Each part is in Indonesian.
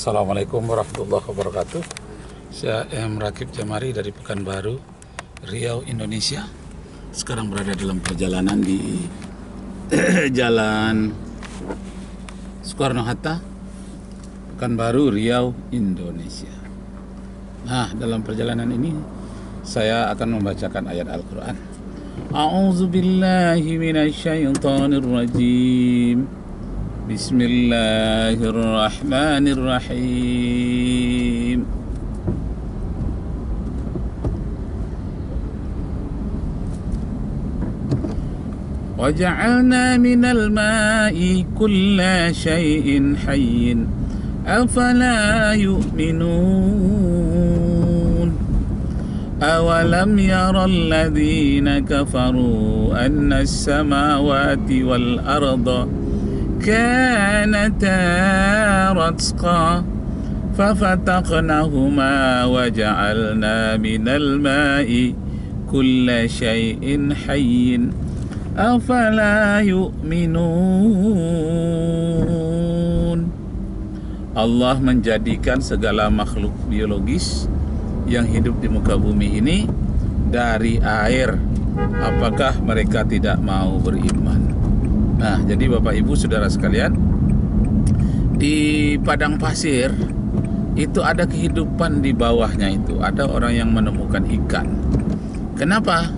Assalamualaikum warahmatullahi wabarakatuh. Saya M. Rakib Jamari dari Pekanbaru, Riau, Indonesia. Sekarang berada dalam perjalanan di Jalan Soekarno-Hatta, Pekanbaru, Riau, Indonesia. Nah, dalam perjalanan ini saya akan membacakan ayat Al-Quran. A'udzu billahi minasyaitonir rajim. Bismillahirrahmanirrahim. Waja'alna minal ma'i kulla syai'in hayyin afala yu'minun awalam yaral ladzina kafaru anna as-samawati wal arda كانتا رتقا ففتقناهما وجعلنا من الماء كل شيء حي أفلا يؤمنون. Allah menjadikan segala makhluk biologis yang hidup di muka bumi ini dari air. Apakah mereka tidak mau beriman? Nah, jadi Bapak Ibu Saudara sekalian, di padang pasir itu ada kehidupan di bawahnya itu. Ada orang yang menemukan ikan. Kenapa?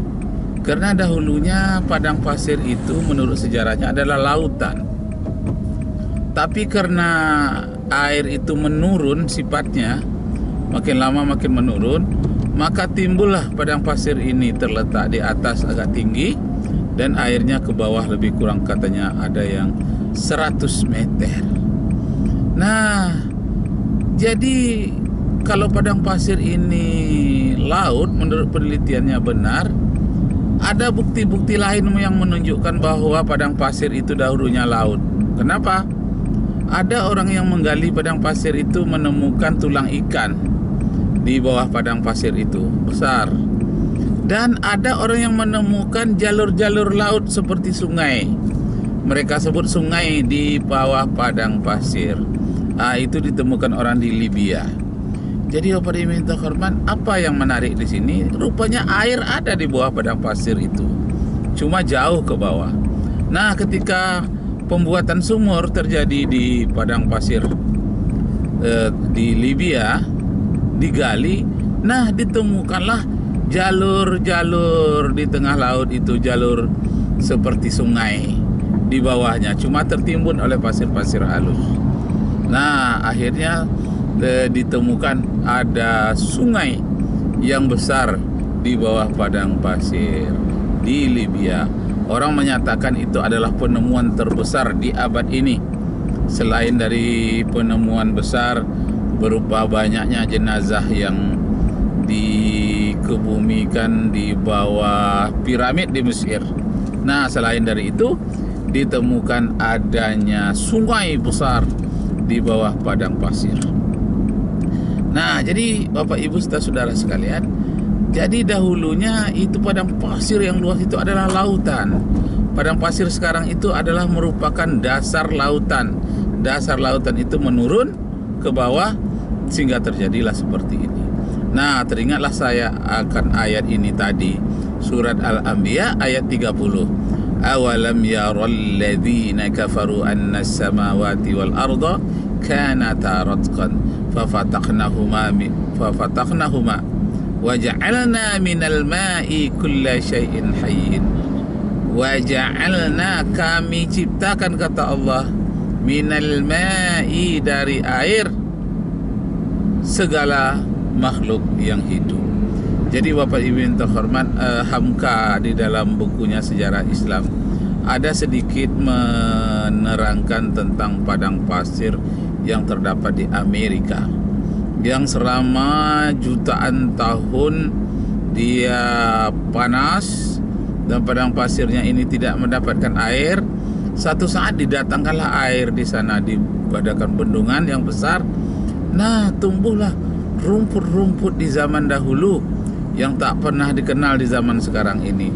Karena dahulunya padang pasir itu menurut sejarahnya adalah lautan. Tapi karena air itu menurun sifatnya, makin lama makin menurun, maka timbullah padang pasir ini terletak di atas agak tinggi. Dan airnya ke bawah lebih kurang katanya ada yang 100 meter. Nah, jadi kalau padang pasir ini laut, menurut penelitiannya benar, ada bukti-bukti lain yang menunjukkan bahwa padang pasir itu dahulunya laut. Kenapa? Ada orang yang menggali padang pasir itu menemukan tulang ikan di bawah padang pasir itu, besar. Dan ada orang yang menemukan jalur-jalur laut seperti sungai. Mereka sebut sungai di bawah padang pasir. Itu ditemukan orang di Libya. Jadi Bapak diminta hormat, apa yang menarik di sini? Rupanya air ada di bawah padang pasir itu, cuma jauh ke bawah. Nah, ketika pembuatan sumur terjadi di padang pasir di Libya, digali, nah ditemukanlah jalur-jalur di tengah laut itu, jalur seperti sungai di bawahnya, cuma tertimbun oleh pasir-pasir halus. Nah, akhirnya ditemukan ada sungai yang besar di bawah padang pasir di Libya. Orang menyatakan itu adalah penemuan terbesar di abad ini. Selain dari penemuan besar berupa banyaknya jenazah yang dikebumikan di bawah piramid di Mesir. Nah, selain dari itu ditemukan adanya sungai besar di bawah padang pasir. Nah, jadi Bapak Ibu Saudara sekalian, jadi dahulunya itu padang pasir yang luas itu adalah lautan. Padang pasir sekarang itu adalah merupakan dasar lautan. Dasar lautan itu menurun ke bawah sehingga terjadilah seperti ini. Nah, teringatlah saya akan ayat ini tadi, surat Al-Anbiya ayat 30. Awalam yaral ladzina kafaru anna as-samawati wal arda kanata ratqan fafataqnahuma waja'alna minal ma'i kulla syai'in hayyin. Waja'alna, kami ciptakan, kata Allah, minal ma'i, dari air, segala makhluk yang hidup. Jadi Bapak Ibu yang terhormat, Hamka di dalam bukunya Sejarah Islam ada sedikit menerangkan tentang padang pasir yang terdapat di Amerika, yang selama jutaan tahun dia panas dan padang pasirnya ini tidak mendapatkan air. Satu saat didatangkanlah air di sana, diadakan bendungan yang besar. Nah, tumbuhlah rumput-rumput di zaman dahulu yang tak pernah dikenal di zaman sekarang ini,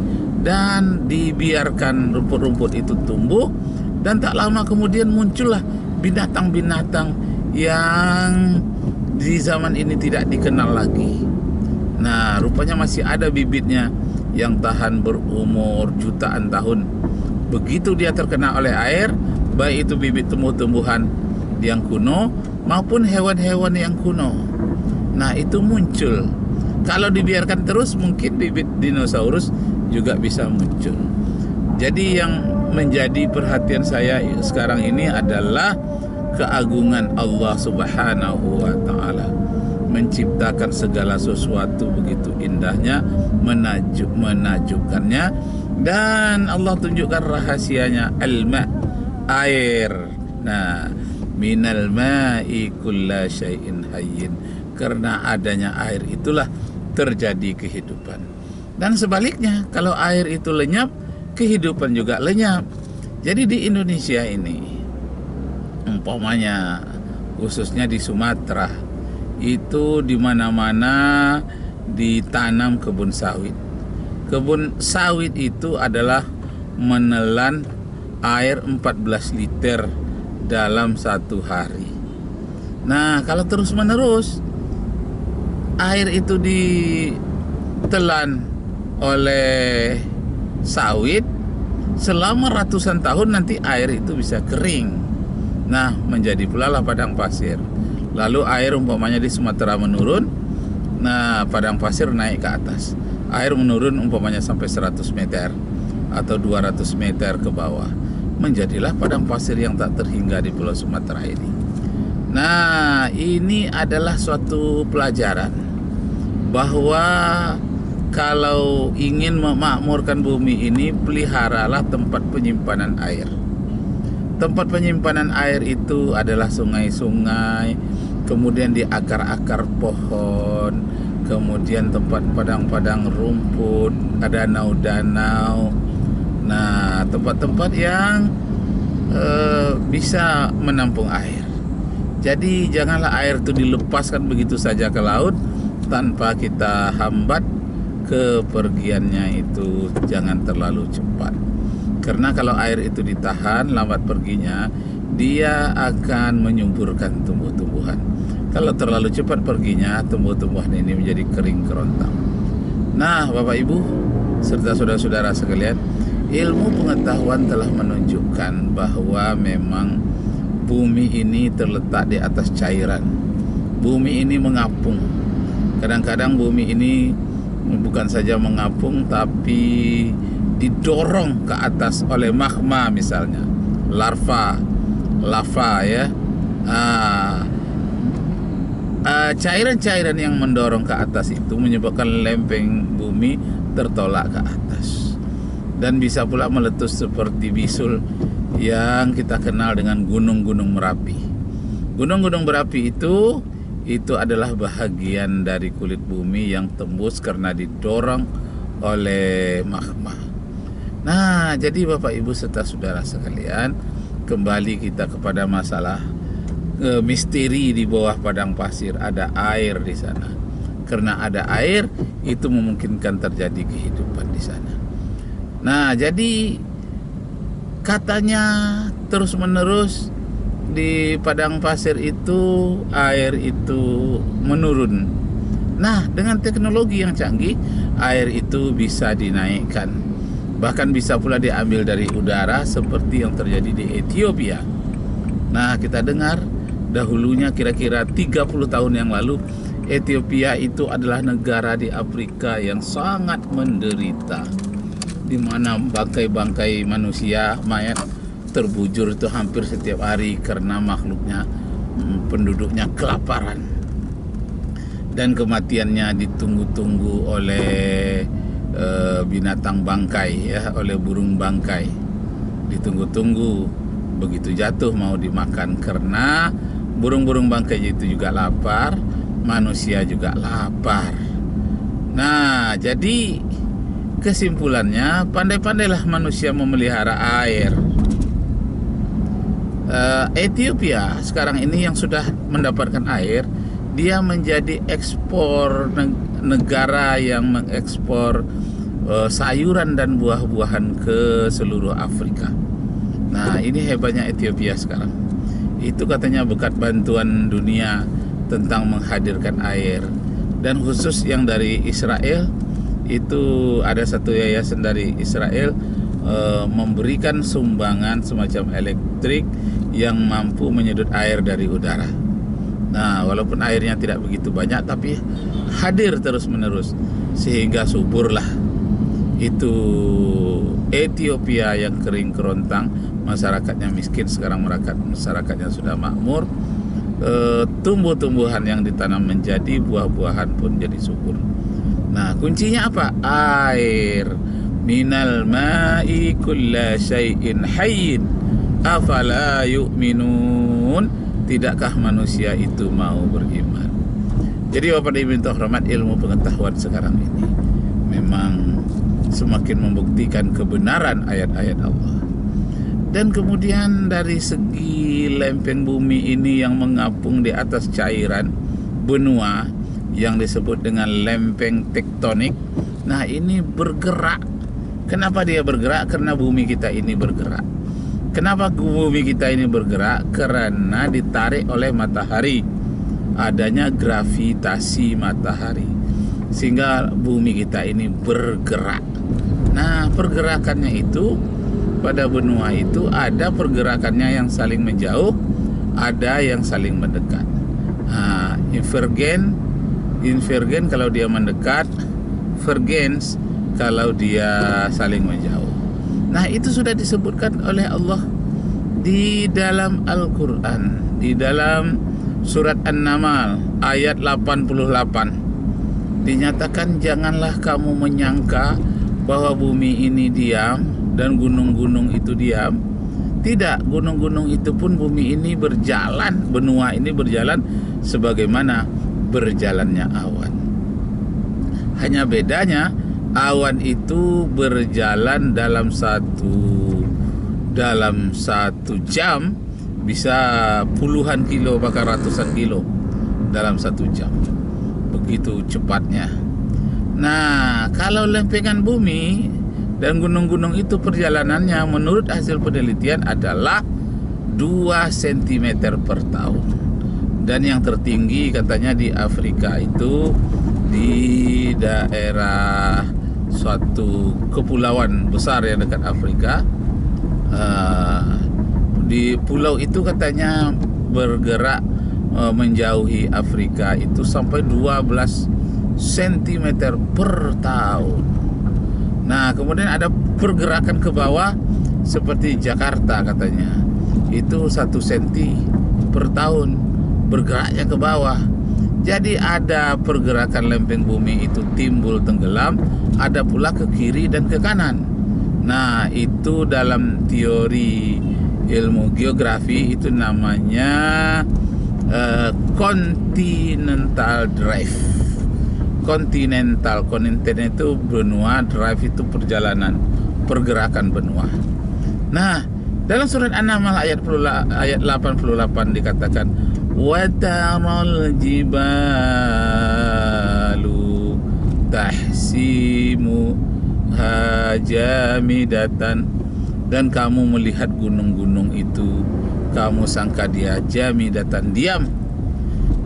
dan dibiarkan rumput-rumput itu tumbuh, dan tak lama kemudian muncullah binatang-binatang yang di zaman ini tidak dikenal lagi. Nah, rupanya masih ada bibitnya yang tahan berumur jutaan tahun. Begitu dia terkena oleh air, baik itu bibit tumbuh-tumbuhan yang kuno maupun hewan-hewan yang kuno. Nah, itu muncul. Kalau dibiarkan terus, mungkin bibit dinosaurus juga bisa muncul. Jadi yang menjadi perhatian saya sekarang ini adalah keagungan Allah Subhanahu wa Ta'ala, menciptakan segala sesuatu begitu indahnya, menakjubkannya. Dan Allah tunjukkan rahasianya, al-ma', air. Nah, minal ma'i kulla syai'in hayyin. Karena adanya air itulah terjadi kehidupan. Dan sebaliknya, kalau air itu lenyap, kehidupan juga lenyap. Jadi di Indonesia ini, umpamanya khususnya di Sumatera, itu di mana-mana ditanam kebun sawit. Kebun sawit itu adalah menelan air 14 liter dalam satu hari. Nah, kalau terus-menerus air itu ditelan oleh sawit selama ratusan tahun, nanti air itu bisa kering. Nah, menjadi pula lah padang pasir. Lalu air umpamanya di Sumatera menurun, nah padang pasir naik ke atas. Air menurun umpamanya sampai 100 meter atau 200 meter ke bawah. Menjadilah padang pasir yang tak terhingga di Pulau Sumatera ini. Nah, ini adalah suatu pelajaran bahwa kalau ingin memakmurkan bumi ini, peliharalah tempat penyimpanan air. Tempat penyimpanan air itu adalah sungai-sungai, kemudian di akar-akar pohon, kemudian tempat padang-padang rumput, danau-danau. Nah, tempat-tempat yang bisa menampung air. Jadi janganlah air itu dilepaskan begitu saja ke laut tanpa kita hambat kepergiannya itu, jangan terlalu cepat. Karena kalau air itu ditahan, lambat perginya, dia akan menyuburkan tumbuh-tumbuhan. Kalau terlalu cepat perginya, tumbuh-tumbuhan ini menjadi kering kerontang. Nah, Bapak Ibu serta saudara-saudara sekalian, ilmu pengetahuan telah menunjukkan bahwa memang bumi ini terletak di atas cairan. Bumi ini mengapung. Kadang-kadang bumi ini bukan saja mengapung, tapi didorong ke atas oleh magma, misalnya lava ya. Cairan-cairan yang mendorong ke atas itu menyebabkan lempeng bumi tertolak ke atas, dan bisa pula meletus seperti bisul yang kita kenal dengan gunung-gunung Merapi. Gunung-gunung berapi itu adalah bahagian dari kulit bumi yang tembus karena didorong oleh magma. Nah, jadi Bapak Ibu serta saudara sekalian, kembali kita kepada masalah misteri di bawah padang pasir. Ada air di sana. Karena ada air, itu memungkinkan terjadi kehidupan di sana. Nah, jadi katanya terus-menerus di padang pasir itu air itu menurun. Nah, dengan teknologi yang canggih, air itu bisa dinaikkan. Bahkan bisa pula diambil dari udara seperti yang terjadi di Ethiopia. Nah, kita dengar dahulunya kira-kira 30 tahun yang lalu, Ethiopia itu adalah negara di Afrika yang sangat menderita, di mana bangkai-bangkai manusia, mayat terbujur itu hampir setiap hari karena makhluknya, penduduknya kelaparan, dan kematiannya ditunggu-tunggu oleh binatang bangkai ya, oleh burung bangkai. Ditunggu-tunggu, begitu jatuh mau dimakan, karena burung-burung bangkai itu juga lapar, manusia juga lapar. Nah, jadi kesimpulannya, pandai-pandailah manusia memelihara air. Ethiopia sekarang ini yang sudah mendapatkan air, dia menjadi ekspor negara yang mengekspor sayuran dan buah-buahan ke seluruh Afrika. Nah, ini hebatnya Ethiopia sekarang. Itu katanya berkat bantuan dunia tentang menghadirkan air. Dan khusus yang dari Israel, itu ada satu yayasan dari Israel memberikan sumbangan semacam elektrik yang mampu menyedot air dari udara. Nah, walaupun airnya tidak begitu banyak, tapi hadir terus-menerus sehingga suburlah itu Ethiopia yang kering kerontang, masyarakatnya miskin, sekarang masyarakatnya sudah makmur. Tumbuh-tumbuhan yang ditanam menjadi buah-buahan pun jadi subur. Nah, kuncinya apa? Air. Minal ma'i kulla syai'in hayyin afala yu'minun. Tidakkah manusia itu mau beriman? Jadi Bapak Ibu yang terhormat, ilmu pengetahuan sekarang ini memang semakin membuktikan kebenaran ayat-ayat Allah. Dan kemudian dari segi lempeng bumi ini yang mengapung di atas cairan benua yang disebut dengan lempeng tektonik. Nah, ini bergerak. Kenapa dia bergerak? Karena bumi kita ini bergerak. Kenapa bumi kita ini bergerak? Karena ditarik oleh matahari. Adanya gravitasi matahari, sehingga bumi kita ini bergerak. Nah, pergerakannya itu pada benua itu ada pergerakannya yang saling menjauh, ada yang saling mendekat. Nah, invergen kalau dia mendekat, vergens kalau dia saling menjauh. Nah, itu sudah disebutkan oleh Allah di dalam Al-Quran, di dalam surat An-Naml ayat 88. Dinyatakan, janganlah kamu menyangka bahwa bumi ini diam dan gunung-gunung itu diam. Tidak, gunung-gunung itu pun bumi ini berjalan, benua ini berjalan sebagaimana berjalannya awan. Hanya bedanya awan itu berjalan dalam satu jam bisa puluhan kilo bahkan ratusan kilo dalam 1 jam. Begitu cepatnya. Nah, kalau lempengan bumi dan gunung-gunung itu perjalanannya menurut hasil penelitian adalah 2 cm per tahun. Dan yang tertinggi katanya di Afrika itu di daerah suatu kepulauan besar yang dekat Afrika. Di pulau itu katanya bergerak menjauhi Afrika itu sampai 12 cm per tahun. Nah, kemudian ada pergerakan ke bawah seperti Jakarta katanya. Itu 1 cm per tahun bergeraknya ke bawah. Jadi ada pergerakan lempeng bumi itu timbul tenggelam, ada pula ke kiri dan ke kanan. Nah, itu dalam teori ilmu geografi itu namanya continental drive. Kontinental itu benua, drive itu perjalanan, pergerakan benua. Nah, dalam surat An-Naml ayat 88 dikatakan, wa taral jibalu tahsimu jamidatan, dan kamu melihat gunung-gunung itu kamu sangka dia jamidatan, diam,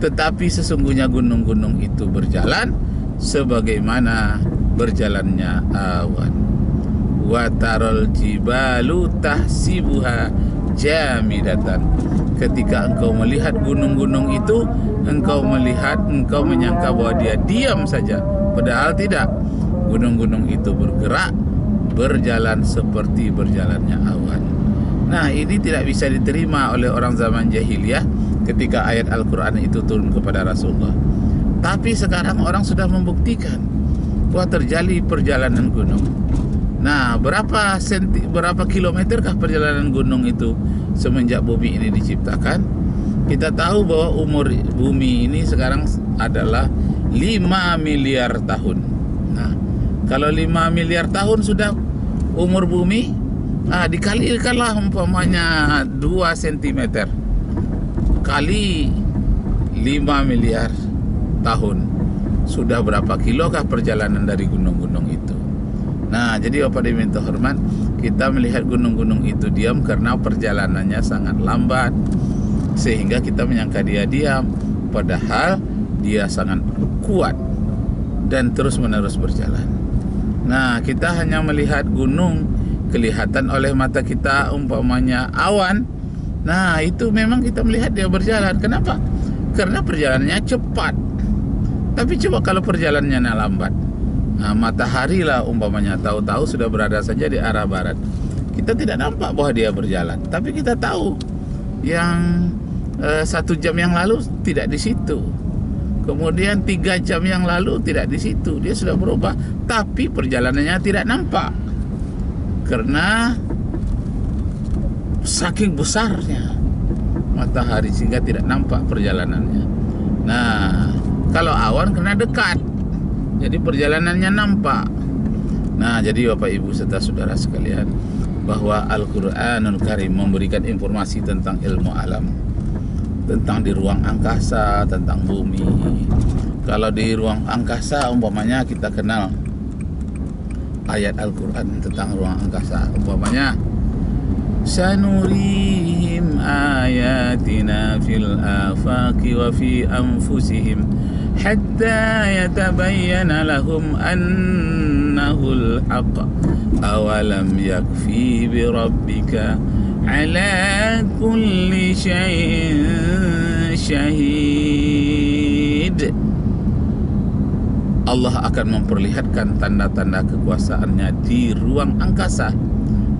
tetapi sesungguhnya gunung-gunung itu berjalan sebagaimana berjalannya awan. Wa taral jibalu tahsibuha jamidatan. Ketika engkau melihat gunung-gunung itu, engkau menyangka bahwa dia diam saja, padahal tidak. Gunung-gunung itu bergerak, berjalan seperti berjalannya awan. Nah, ini tidak bisa diterima oleh orang zaman jahiliyah ketika ayat Al-Quran itu turun kepada Rasulullah. Tapi sekarang orang sudah membuktikan bahwa terjadi perjalanan gunung. Nah, berapa kilometerkah perjalanan gunung itu semenjak bumi ini diciptakan? Kita tahu bahwa umur bumi ini sekarang adalah 5 miliar tahun. Nah, kalau 5 miliar tahun sudah umur bumi, dikalikanlah umpamanya 2 cm kali 5 miliar tahun. Sudah berapa kilokah perjalanan dari gunung-gunung itu? Nah, jadi Bapak diminta hormat, kita melihat gunung-gunung itu diam karena perjalanannya sangat lambat. sehingga kita menyangka dia diam, padahal dia sangat kuat dan terus-menerus berjalan. Nah, kita hanya melihat gunung kelihatan oleh mata kita umpamanya awan. Nah, itu memang kita melihat dia berjalan. Kenapa? Karena perjalanannya cepat. Tapi coba kalau perjalanannya lambat. Nah, matahari lah umpamanya tahu-tahu sudah berada saja di arah barat. Kita tidak nampak bahwa dia berjalan, tapi kita tahu yang 1 jam yang lalu tidak di situ. Kemudian 3 jam yang lalu tidak di situ. Dia sudah berubah, tapi perjalanannya tidak nampak. Karena saking besarnya matahari sehingga tidak nampak perjalanannya. Nah, kalau awan kena dekat, jadi perjalanannya nampak. Nah, jadi Bapak Ibu serta saudara sekalian, bahwa Al-Quranul Karim memberikan informasi tentang ilmu alam, tentang di ruang angkasa, tentang bumi. Kalau di ruang angkasa umpamanya kita kenal ayat Al-Quran tentang ruang angkasa, umpamanya sanurihim ayatina fil afaqi wa fi anfusihim hatta yatabayyana lahum annahul haqq awalam yakfi bi rabbika ala kulli syai'in syahid. Allah akan memperlihatkan tanda-tanda kekuasaannya di ruang angkasa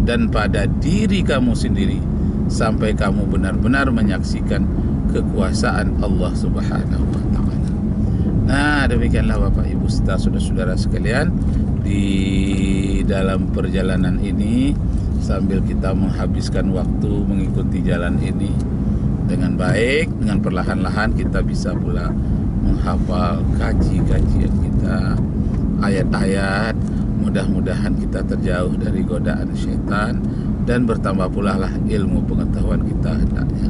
dan pada diri kamu sendiri sampai kamu benar-benar menyaksikan kekuasaan Allah Subhanahu wa taala. Nah, demikianlah Bapak Ibu serta saudara-saudara sekalian, di dalam perjalanan ini sambil kita menghabiskan waktu mengikuti jalan ini dengan baik, dengan perlahan-lahan kita bisa pula menghafal kajian kita, ayat-ayat. Mudah-mudahan kita terjauh dari godaan syaitan dan bertambah pula lah ilmu pengetahuan kita hendaknya.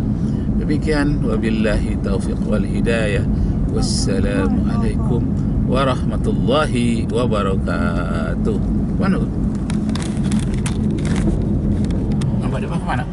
Demikian, wabillahi taufiq wal hidayah. Wassalamualaikum warahmatullahi wabarakatuh. Mana? Nampak dia kemana?